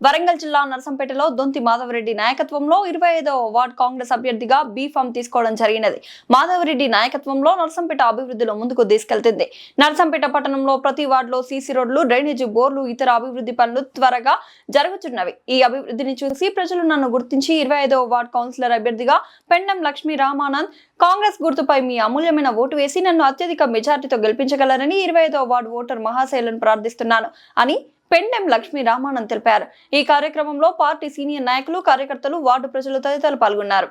వరంగల్ జిల్లా నర్సంపేటలో దొంతి మాధవరెడ్డి నాయకత్వంలో 25వ వార్డ్ కాంగ్రెస్ అభ్యర్థిగా బీఫామ్ తీసుకోవడం జరిగినది. మాధవరెడ్డి నాయకత్వంలో నర్సంపేట అభివృద్ధిలో ముందుకు తీసుకెళ్తుంది. నర్సంపేట పట్టణంలో ప్రతి వార్డులో సీసీ రోడ్లు, డ్రైనేజీ బోర్లు, ఇతర అభివృద్ధి పనులు త్వరగా జరుగుతున్నవి. ఈ అభివృద్ధిని చూసి ప్రజలు నన్ను గుర్తించి 25వ వార్డ్ కౌన్సిలర్ అభ్యర్థిగా పెండం లక్ష్మీ రామానంద్ కాంగ్రెస్ గుర్తుపై మీ అమూల్యమైన ఓటు వేసి నన్ను అత్యధిక మెజార్టీతో గెలిపించగలరని 25వ వార్డు ఓటర్ మహాశైలను ప్రార్థిస్తున్నాను అని పెండెం లక్ష్మీ రామానంద్ తెలిపారు. ఈ కార్యక్రమంలో పార్టీ సీనియర్ నాయకులు, కార్యకర్తలు, వార్డు ప్రజలు తదితరులు పాల్గొన్నారు.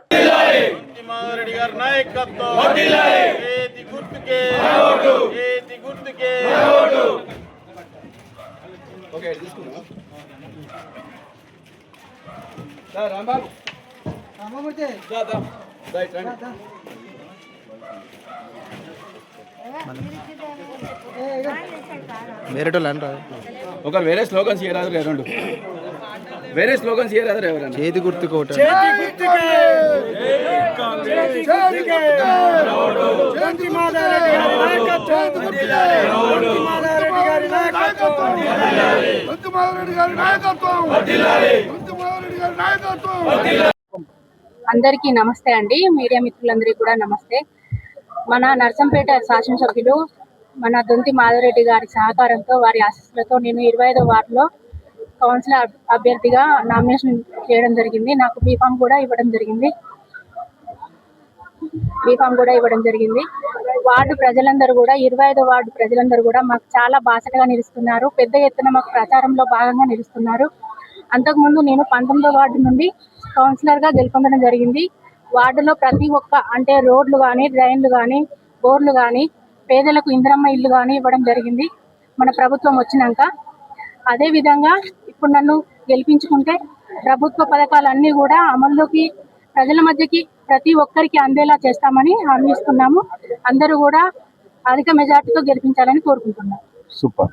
వేరే స్లోగన్స్ చేయరాదు రెండు వేరే స్లోగన్స్ చేయరాదు ఎవరైనా చేతి గుర్తుకోట అందరికీ నమస్తే అండి. మీడియా మిత్రులందరికీ కూడా నమస్తే. మన నర్సంపేట శాసనసభ్యులు మన దొంతి మాధవరెడ్డి గారి సహకారంతో, వారి ఆశీస్సులతో నేను 25వ వార్డులో కౌన్సిలర్ అభ్యర్థిగా నామినేషన్ చేయడం జరిగింది. నాకు బీఫామ్ కూడా ఇవ్వడం జరిగింది. వార్డు ప్రజలందరూ కూడా 25వ వార్డు ప్రజలందరూ కూడా మాకు చాలా బాసటగా నిలుస్తున్నారు. పెద్ద ఎత్తున మాకు ప్రచారంలో భాగంగా నిలుస్తున్నారు. అంతకుముందు నేను 19వ వార్డు నుండి కౌన్సిలర్గా గెలుపొందడం జరిగింది. వార్డులో ప్రతి ఒక్క అంటే రోడ్లు కానీ, డ్రైన్లు కానీ, బోర్లు కానీ, పేదలకు ఇందిరమ్మ ఇల్లు కానీ ఇవ్వడం జరిగింది మన ప్రభుత్వం వచ్చినాక. అదేవిధంగా ఇప్పుడు నన్ను గెలిపించుకుంటే ప్రభుత్వ పథకాలన్నీ కూడా అమల్లోకి ప్రజల మధ్యకి ప్రతి ఒక్కరికి అందేలా చేస్తామని హామీ ఇస్తున్నాము. అందరూ కూడా అధిక మెజార్టీతో గెలిపించాలని కోరుకుంటున్నాను. సూపర్.